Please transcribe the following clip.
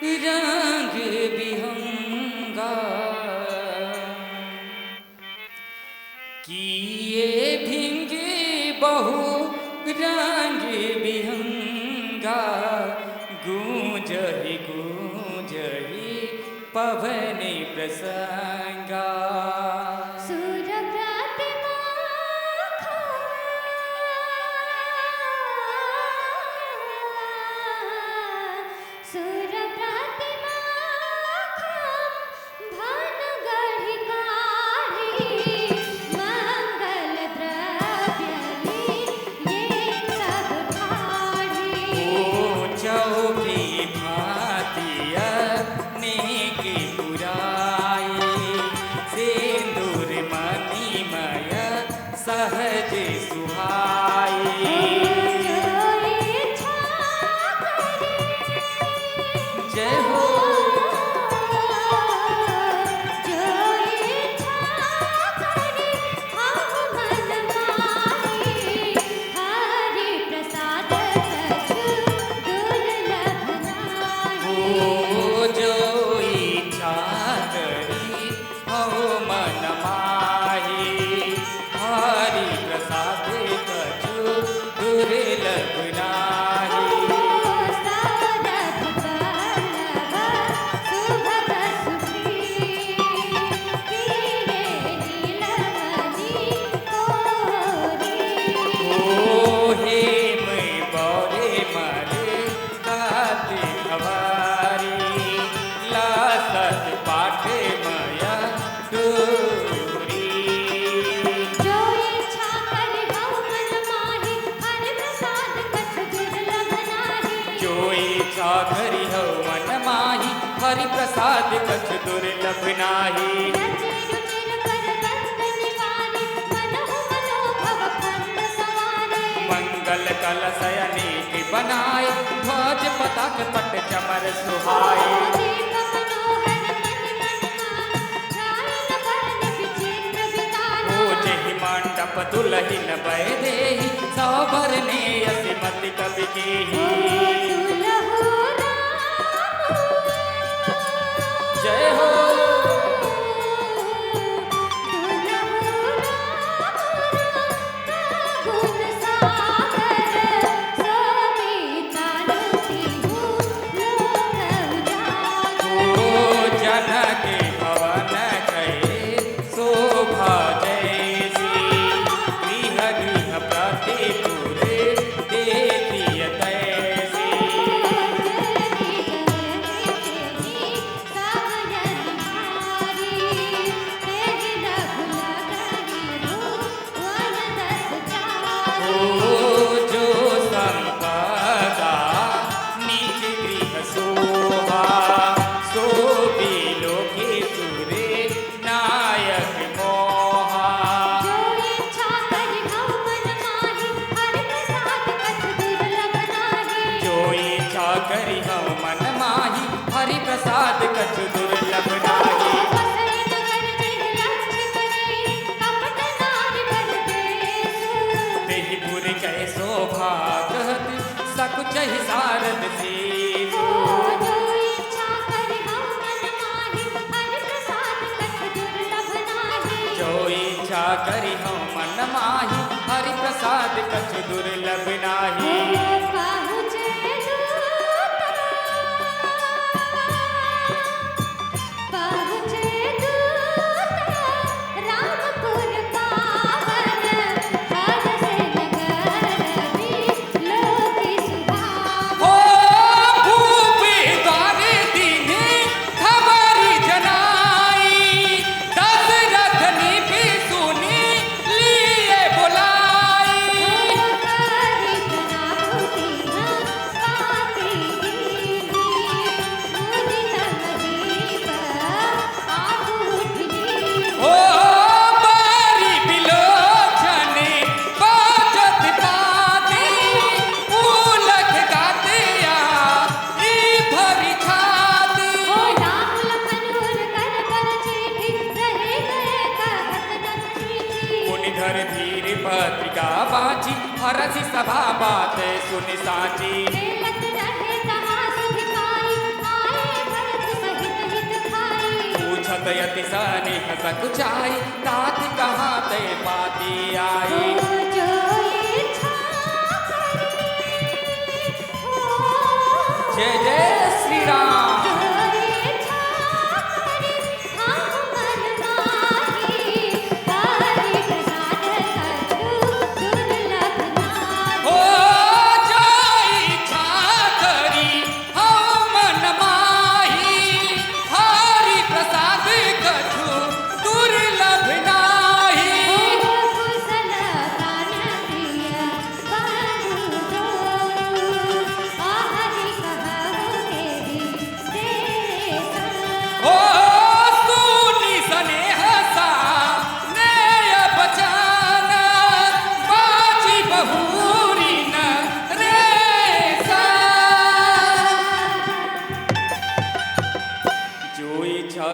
रंग बिहंगा किए भिंगे बहु रंग बिहंगा गूंजहि गूंजहि पवन प्रसंगा सहज सुहाई जय हो करी हो मन माही हरि प्रसाद कछ दुर्लभ नाही मंगल कलश अनेक बनाए ध्वज पताक पट चमर सुहाए जहि मंडप दुलहिन बय देहि सौभर ने असिमति कवि केहि जय हो करी हो मन माही हरि प्रसाद कछ दुर्लभ नाही तेहि पुर कै शोभा कहत सकुचहि सारद सीसु जो इच्छा करी हो मन माही हरि प्रसाद कछ दुर्लभ नाही पत्रिका बाची हरसी सभा बात सुन साची अति स्नेह सकुचाई तात कहाँ ते पाती आई। जय जय श्री राम।